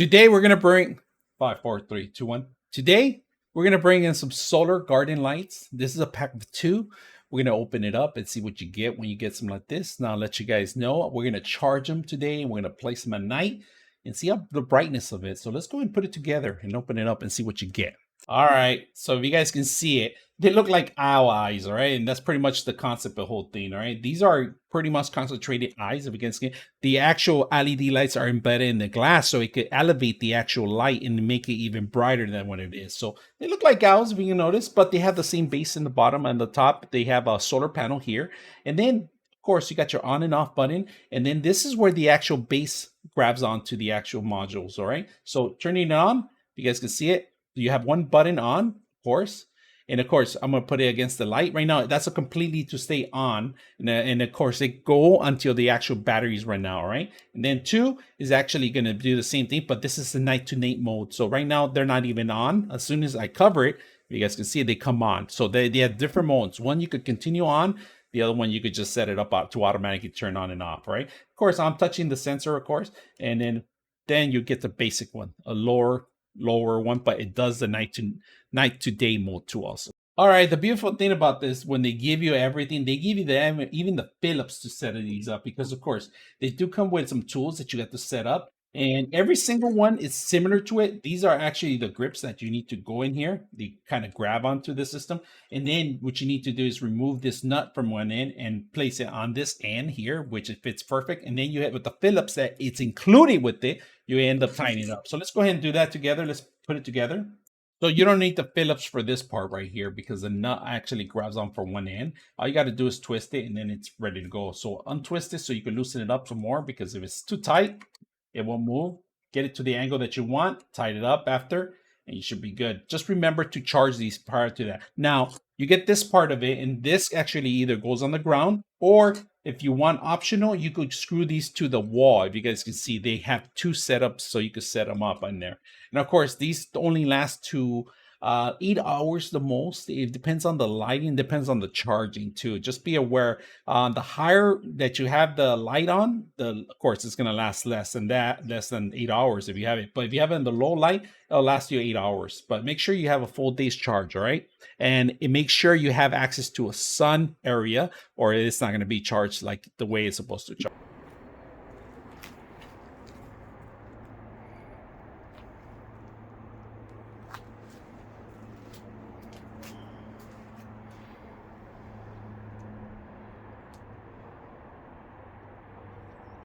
Today we're gonna bring 5, 4, 3, 2, 1. Today we're gonna bring in some solar garden lights. This is a pack of 2. We're gonna open it up and see what you get when you get some like this. Now I'll let you guys know we're gonna charge them today and we're gonna place them at night and see how the brightness of it. So let's go and put it together and open it up and see what you get. All right, so if you guys can see it, they look like owl eyes, all right? And that's pretty much the concept of the whole thing, all right? These are pretty much concentrated eyes, if you can see. The actual LED lights are embedded in the glass, so it could elevate the actual light and make it even brighter than what it is. So they look like owls, if you can notice, but they have the same base in the bottom and the top. They have a solar panel here. And then, of course, you got your on and off button. And then this is where the actual base grabs onto the actual modules, all right? So turning it on, you guys can see it. You have one button on, of course, and of course I'm gonna put it against the light right now. That's a completely to stay on, and of course they go until the actual batteries run out. All right, and then 2 is actually gonna do the same thing, but this is the night to night mode. So right now they're not even on. As soon as I cover it, you guys can see they come on. So they have different modes. One you could continue on. The other one you could just set it up to automatically turn on and off. Right. Of course I'm touching the sensor, of course, and then you get the basic one, a lower one, but it does the night to day mode too also. All right, the beautiful thing about this, when they give you everything, they give you even the Phillips to set these up, because of course they do come with some tools that you have to set up, and every single one is similar to it. These are actually the grips that you need to go in here. They kind of grab onto the system, and then what you need to do is remove this nut from one end and place it on this end here, which it fits perfect. And then you have with the Phillips that it's included with it, you end up tying it up. So let's go ahead and do that together. Let's put it together. So you don't need the Phillips for this part right here, because the nut actually grabs on for one end. All you got to do is twist it and then it's ready to go. So untwist it so you can loosen it up some more, because if it's too tight, it won't move. Get it to the angle that you want, tighten it up after, and you should be good. Just remember to charge these prior to that. Now, you get this part of it, and this actually either goes on the ground, or if you want optional, you could screw these to the wall. If you guys can see, they have 2 setups, so you could set them up in there. And of course, these only last to 8 hours the most. It depends on the lighting, depends on the charging too. Just be aware, the higher that you have the light on, of course it's going to last less than 8 hours if you have it. But if you have it in the low light, it'll last you 8 hours. But make sure you have a full day's charge, all right? And make sure you have access to a sun area, or it's not going to be charged like the way it's supposed to charge.